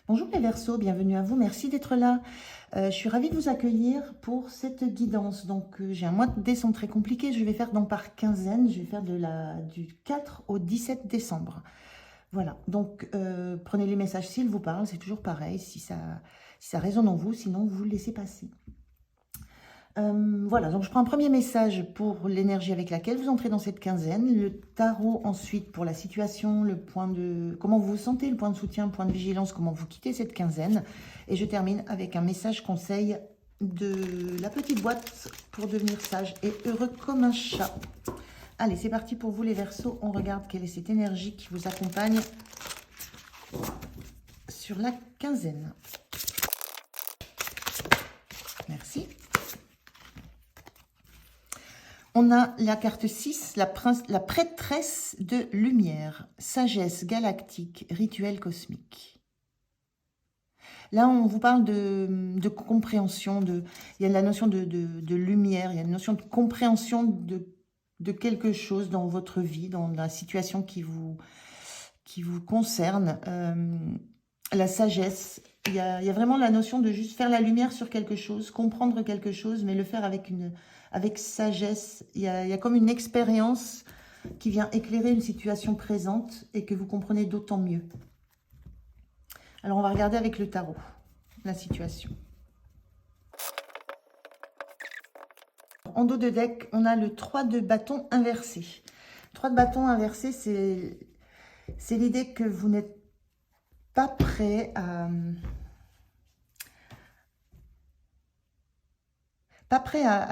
Bonjour les Verseaux, bienvenue à vous, merci d'être là. Je suis ravie de vous accueillir pour cette guidance. Donc j'ai un mois de décembre très compliqué, je vais faire donc par quinzaine, je vais faire du 4 au 17 décembre. Voilà, donc prenez les messages s'ils vous parlent, c'est toujours pareil, si ça résonne en vous, sinon vous le laissez passer. Voilà, donc je prends un premier message pour l'énergie avec laquelle vous entrez dans cette quinzaine, le tarot ensuite pour la situation, le point de comment vous vous sentez, le point de soutien, le point de vigilance, comment vous quittez cette quinzaine. Et je termine avec un message conseil de la petite boîte pour devenir sage et heureux comme un chat. Allez, c'est parti pour vous les Verseaux, on regarde quelle est cette énergie qui vous accompagne sur la quinzaine. Merci. On a la carte 6, la prêtresse de lumière, sagesse galactique, rituel cosmique. Là, on vous parle de compréhension, il y a la notion de lumière, il y a une notion de compréhension de quelque chose dans votre vie, dans la situation qui vous concerne. La sagesse, il y a vraiment la notion de juste faire la lumière sur quelque chose, comprendre quelque chose, mais le faire avec sagesse. Il y a comme une expérience qui vient éclairer une situation présente et que vous comprenez d'autant mieux. Alors, on va regarder avec le tarot la situation. En dos de deck, on a le 3 de bâton inversé. 3 de bâton inversé, c'est l'idée que vous n'êtes pas prêt à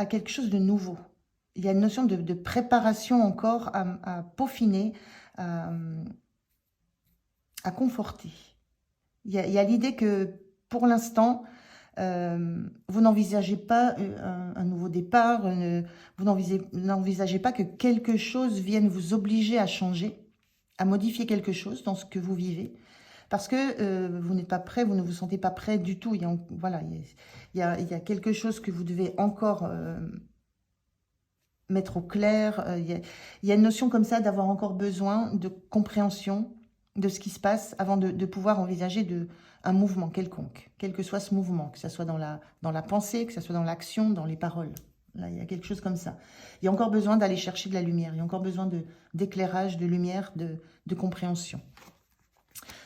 quelque chose de nouveau. Il y a une notion de préparation encore à peaufiner, à conforter. Il y a l'idée que pour l'instant, vous n'envisagez pas un nouveau départ, vous n'envisagez pas que quelque chose vienne vous obliger à changer, à modifier quelque chose dans ce que vous vivez. Parce que vous n'êtes pas prêt, vous ne vous sentez pas prêt du tout. Voilà, il y a quelque chose que vous devez encore mettre au clair. Il y a une notion comme ça d'avoir encore besoin de compréhension de ce qui se passe avant de pouvoir envisager un mouvement quelconque, quel que soit ce mouvement, que ce soit dans la pensée, que ce soit dans l'action, dans les paroles. Là, il y a quelque chose comme ça. Il y a encore besoin d'aller chercher de la lumière, il y a encore besoin d'éclairage, de lumière, de compréhension.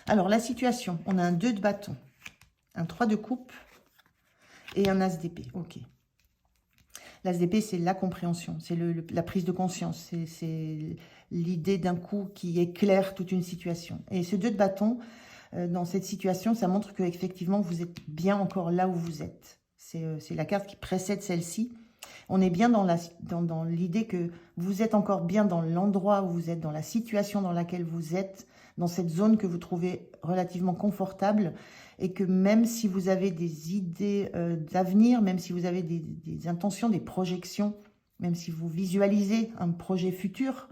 Alors, la situation, on a un 2 de bâton, un 3 de coupe et un as d'épée. Ok. L'as d'épée, c'est la compréhension, c'est la prise de conscience, c'est l'idée d'un coup qui éclaire toute une situation. Et ce 2 de bâton, dans cette situation, ça montre qu'effectivement, vous êtes bien encore là où vous êtes. C'est la carte qui précède celle-ci. On est bien dans l'idée que vous êtes encore bien dans l'endroit où vous êtes, dans la situation dans laquelle vous êtes, dans cette zone que vous trouvez relativement confortable, et que même si vous avez des idées d'avenir, même si vous avez des intentions, des projections, même si vous visualisez un projet futur,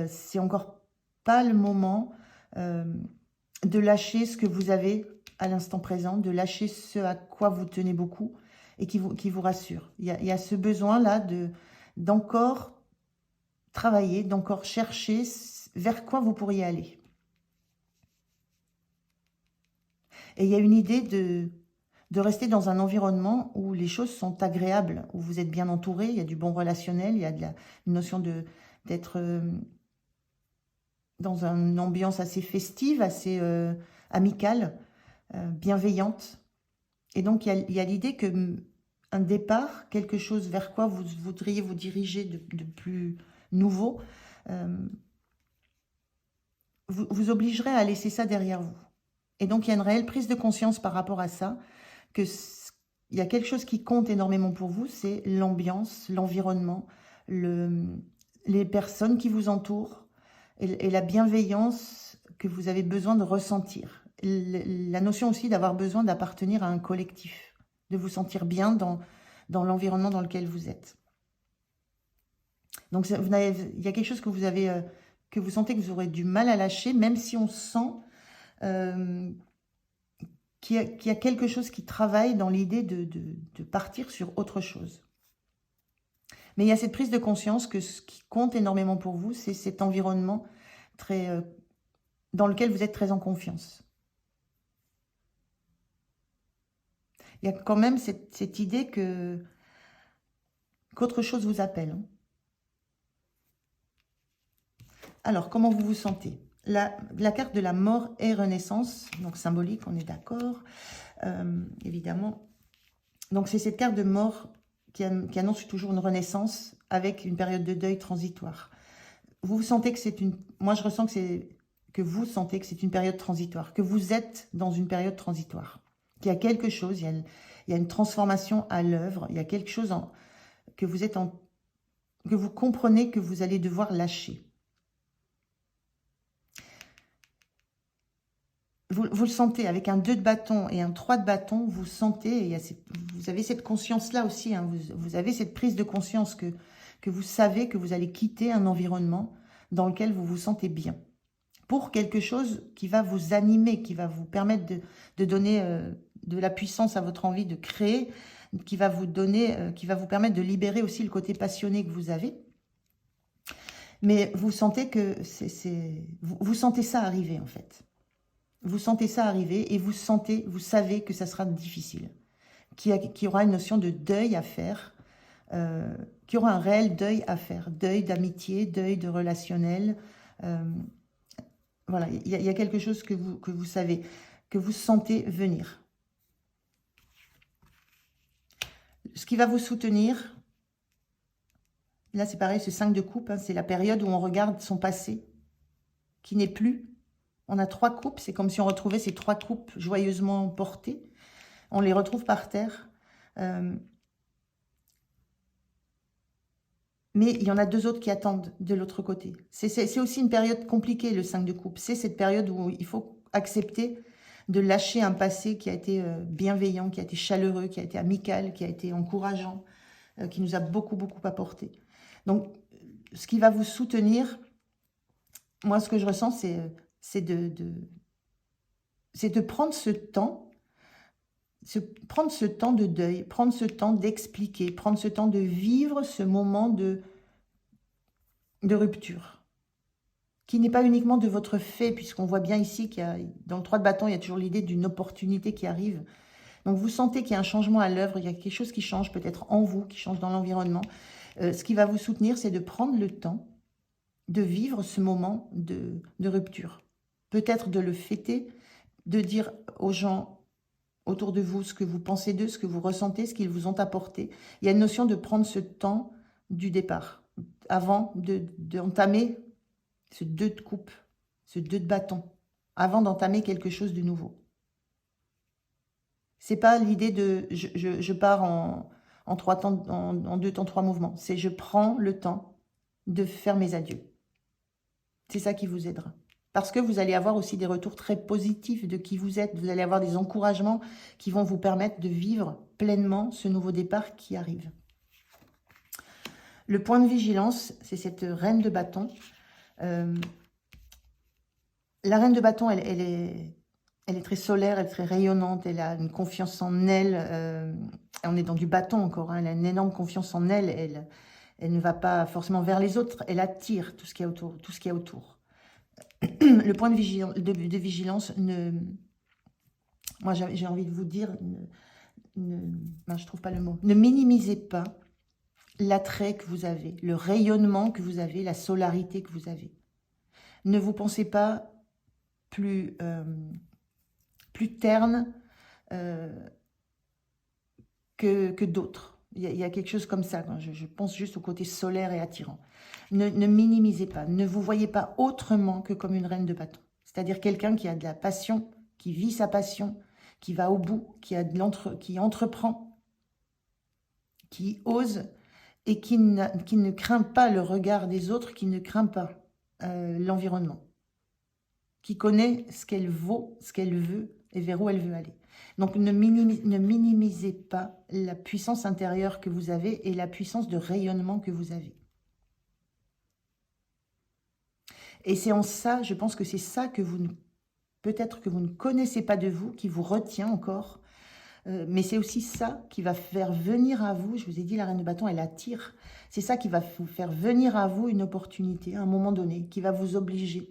c'est encore pas le moment de lâcher ce que vous avez à l'instant présent, de lâcher ce à quoi vous tenez beaucoup et qui vous rassure. Il y a ce besoin-là d'encore travailler, d'encore chercher vers quoi vous pourriez aller. Et il y a une idée de rester dans un environnement où les choses sont agréables, où vous êtes bien entouré, il y a du bon relationnel, il y a une notion d'être dans une ambiance assez festive, assez amicale, bienveillante. Et donc, il y a l'idée qu'un départ, quelque chose vers quoi vous voudriez vous diriger de plus nouveau, vous obligerait à laisser ça derrière vous. Et donc, il y a une réelle prise de conscience par rapport à ça, il y a quelque chose qui compte énormément pour vous, c'est l'ambiance, l'environnement, les personnes qui vous entourent et la bienveillance que vous avez besoin de ressentir. La notion aussi d'avoir besoin d'appartenir à un collectif, de vous sentir bien dans l'environnement dans lequel vous êtes. Donc, il y a quelque chose que vous sentez que vous aurez du mal à lâcher, même si on sent qu'il y a quelque chose qui travaille dans l'idée de partir sur autre chose. Mais il y a cette prise de conscience que ce qui compte énormément pour vous, c'est cet environnement dans lequel vous êtes très en confiance. Il y a quand même cette idée qu'autre chose vous appelle. Hein. Alors, comment vous vous sentez? La carte de la mort et renaissance, donc symbolique, on est d'accord, évidemment. Donc, c'est cette carte de mort qui annonce toujours une renaissance avec une période de deuil transitoire. Vous sentez que c'est une... Moi, je ressens que vous sentez que c'est une période transitoire, que vous êtes dans une période transitoire, qu'il y a quelque chose, il y a une transformation à l'œuvre, il y a quelque chose que vous comprenez que vous allez devoir lâcher. Vous le sentez, avec un 2 de bâton et un 3 de bâton, vous sentez, vous avez cette conscience-là aussi, hein, vous avez cette prise de conscience que vous savez que vous allez quitter un environnement dans lequel vous vous sentez bien. Pour quelque chose qui va vous animer, qui va vous permettre de donner de la puissance à votre envie de créer, qui va vous permettre de libérer aussi le côté passionné que vous avez. Mais vous sentez que vous sentez ça arriver en fait. Vous sentez ça arriver et vous savez que ça sera difficile. Qu'il y aura une notion de deuil à faire, qu'il y aura un réel deuil à faire. Deuil d'amitié, deuil de relationnel. Voilà, il y a quelque chose que vous savez, que vous sentez venir. Ce qui va vous soutenir, là c'est pareil, ce 5 de coupe, hein, c'est la période où on regarde son passé, qui n'est plus. On a 3 coupes, c'est comme si on retrouvait ces 3 coupes joyeusement portées. On les retrouve par terre. Mais il y en a 2 autres qui attendent de l'autre côté. C'est aussi une période compliquée, le 5 de coupe. C'est cette période où il faut accepter de lâcher un passé qui a été bienveillant, qui a été chaleureux, qui a été amical, qui a été encourageant, qui nous a beaucoup, beaucoup apporté. Donc, ce qui va vous soutenir, moi, ce que je ressens, c'est de prendre ce temps, prendre ce temps de deuil, prendre ce temps d'expliquer, prendre ce temps de vivre ce moment de rupture, qui n'est pas uniquement de votre fait, puisqu'on voit bien ici qu'il y a, dans le 3 de bâton, il y a toujours l'idée d'une opportunité qui arrive. Donc vous sentez qu'il y a un changement à l'œuvre, il y a quelque chose qui change peut-être en vous, qui change dans l'environnement. Ce qui va vous soutenir, c'est de prendre le temps de vivre ce moment de rupture. Peut-être de le fêter, de dire aux gens autour de vous ce que vous pensez d'eux, ce que vous ressentez, ce qu'ils vous ont apporté. Il y a une notion de prendre ce temps du départ, avant d'entamer ce 2 de coupe, ce 2 de bâton, avant d'entamer quelque chose de nouveau. C'est pas l'idée de je pars en 3 temps, en 2 temps, 3 mouvements. C'est je prends le temps de faire mes adieux. C'est ça qui vous aidera. Parce que vous allez avoir aussi des retours très positifs de qui vous êtes. Vous allez avoir des encouragements qui vont vous permettre de vivre pleinement ce nouveau départ qui arrive. Le point de vigilance, c'est cette reine de bâton. La reine de bâton, elle est très solaire, elle est très rayonnante, elle a une confiance en elle. On est dans du bâton encore, hein, elle a une énorme confiance en elle. Elle ne va pas forcément vers les autres, elle attire tout ce qu'il y a autour. Tout ce qu'il y a autour. Le point de vigilance, moi j'ai envie de vous dire, non, je trouve pas le mot, ne minimisez pas l'attrait que vous avez, le rayonnement que vous avez, la solarité que vous avez. Ne vous pensez pas plus terne que d'autres. Il y a quelque chose comme ça, quand je pense juste au côté solaire et attirant. Ne minimisez pas, ne vous voyez pas autrement que comme une reine de bâton. C'est-à-dire quelqu'un qui a de la passion, qui vit sa passion, qui va au bout, qui entreprend, qui ose et qui ne craint pas le regard des autres, qui ne craint pas l'environnement, qui connaît ce qu'elle vaut, ce qu'elle veut et vers où elle veut aller. Donc ne minimisez pas la puissance intérieure que vous avez et la puissance de rayonnement que vous avez. Et c'est en ça, je pense que c'est ça que peut-être que vous ne connaissez pas de vous, qui vous retient encore. Mais c'est aussi ça qui va faire venir à vous, je vous ai dit, la reine de bâton, elle attire. C'est ça qui va vous faire venir à vous une opportunité, à un moment donné, qui va vous obliger,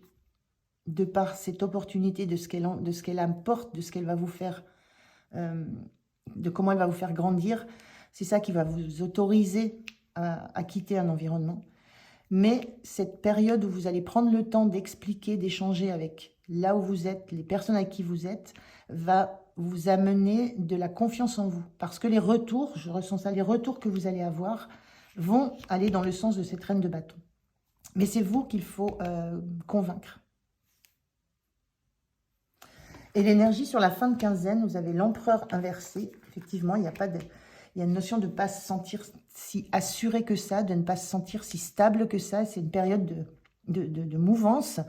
de par cette opportunité, de ce qu'elle apporte, de ce qu'elle va vous faire de comment elle va vous faire grandir. C'est ça qui va vous autoriser à quitter un environnement. Mais cette période où vous allez prendre le temps d'expliquer, d'échanger avec là où vous êtes, les personnes avec qui vous êtes, va vous amener de la confiance en vous. Parce que les retours, je ressens ça, les retours que vous allez avoir vont aller dans le sens de cette reine de bâton. Mais c'est vous qu'il faut convaincre. Et l'énergie sur la fin de quinzaine, vous avez l'empereur inversé. Effectivement, il y a une notion de ne pas se sentir si assuré que ça, de ne pas se sentir si stable que ça. C'est une période de mouvance.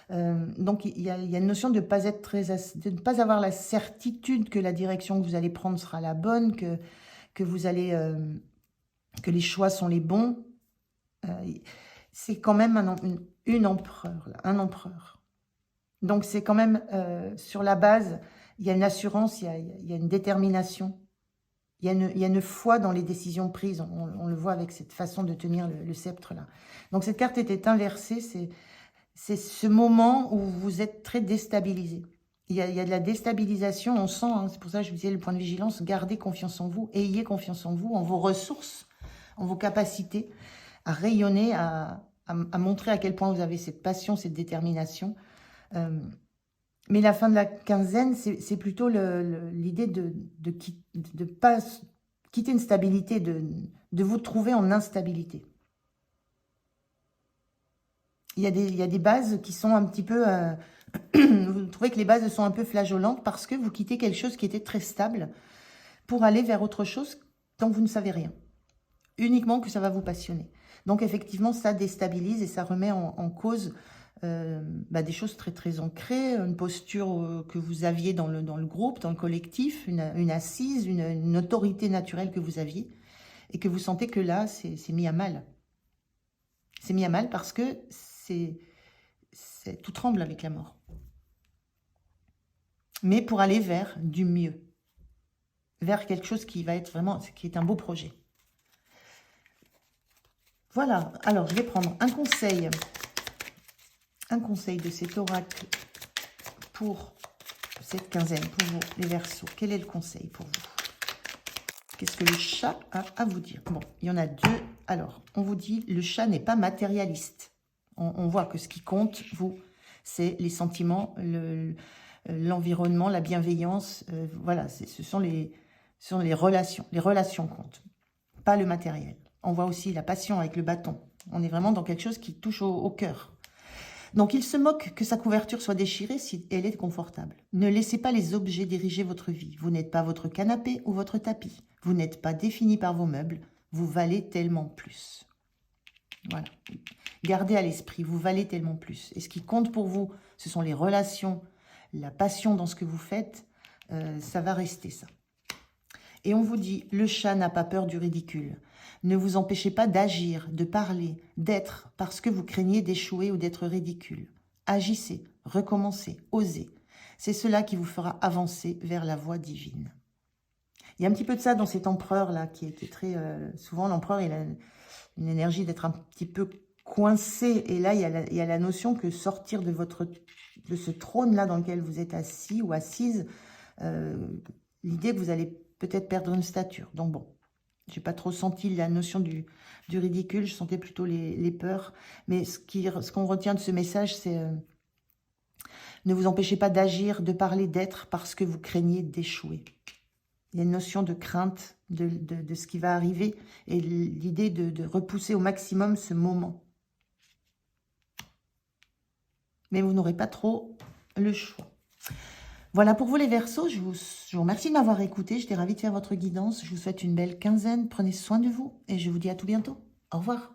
Donc, il y a une notion de ne pas avoir la certitude que la direction que vous allez prendre sera la bonne, que les choix sont les bons. C'est quand même un empereur. Donc, c'est quand même sur la base, il y a une assurance, il y a une détermination, il y a une foi dans les décisions prises. On le voit avec cette façon de tenir le sceptre là. Donc, cette carte était inversée, c'est ce moment où vous êtes très déstabilisé. Il y a de la déstabilisation, on sent, hein, c'est pour ça que je vous disais le point de vigilance, gardez confiance en vous, ayez confiance en vous, en vos ressources, en vos capacités à rayonner, à montrer à quel point vous avez cette passion, cette détermination. Mais la fin de la quinzaine, c'est plutôt l'idée de pas quitter une stabilité, de vous trouver en instabilité. Il y a des bases qui sont un petit peu... vous trouvez que les bases sont un peu flageolantes parce que vous quittez quelque chose qui était très stable pour aller vers autre chose dont vous ne savez rien. Uniquement que ça va vous passionner. Donc effectivement, ça déstabilise et ça remet en cause des choses très très ancrées, une posture que vous aviez dans le groupe, dans le collectif, une assise, une autorité naturelle que vous aviez et que vous sentez que là, c'est mis à mal. C'est mis à mal parce que tout tremble avec la mort. Mais pour aller vers du mieux, vers quelque chose qui va être vraiment, qui est un beau projet. Voilà, alors je vais prendre un conseil de cet oracle pour cette quinzaine, pour vous, les Verseaux. Quel est le conseil pour vous? Qu'est-ce que le chat a à vous dire? Bon, il y en a deux. Alors, on vous dit, le chat n'est pas matérialiste. On voit que ce qui compte, vous, c'est les sentiments, l'environnement, la bienveillance. Voilà, ce sont les relations. Les relations comptent, pas le matériel. On voit aussi la passion avec le bâton. On est vraiment dans quelque chose qui touche au cœur. Donc, il se moque que sa couverture soit déchirée si elle est confortable. Ne laissez pas les objets diriger votre vie. Vous n'êtes pas votre canapé ou votre tapis. Vous n'êtes pas défini par vos meubles. Vous valez tellement plus. Voilà. Gardez à l'esprit, vous valez tellement plus. Et ce qui compte pour vous, ce sont les relations, la passion dans ce que vous faites. Ça va rester ça. Et on vous dit, le chat n'a pas peur du ridicule. Ne vous empêchez pas d'agir, de parler, d'être, parce que vous craignez d'échouer ou d'être ridicule. Agissez, recommencez, osez. C'est cela qui vous fera avancer vers la voie divine. Il y a un petit peu de ça dans cet empereur-là, qui est très... souvent, l'empereur, il a une énergie d'être un petit peu coincé. Et là, il y a la notion que sortir de ce trône-là dans lequel vous êtes assis ou assise, l'idée que vous allez peut-être perdre une stature. Donc bon, j'ai pas trop senti la notion du ridicule, je sentais plutôt les peurs. Mais ce qu'on retient de ce message, c'est ne vous empêchez pas d'agir, de parler, d'être, parce que vous craignez d'échouer. Il y a une notion de crainte de ce qui va arriver et l'idée de repousser au maximum ce moment. Mais vous n'aurez pas trop le choix. Voilà pour vous les Verseaux, je vous remercie de m'avoir écouté, j'étais ravie de faire votre guidance, je vous souhaite une belle quinzaine, prenez soin de vous et je vous dis à tout bientôt. Au revoir.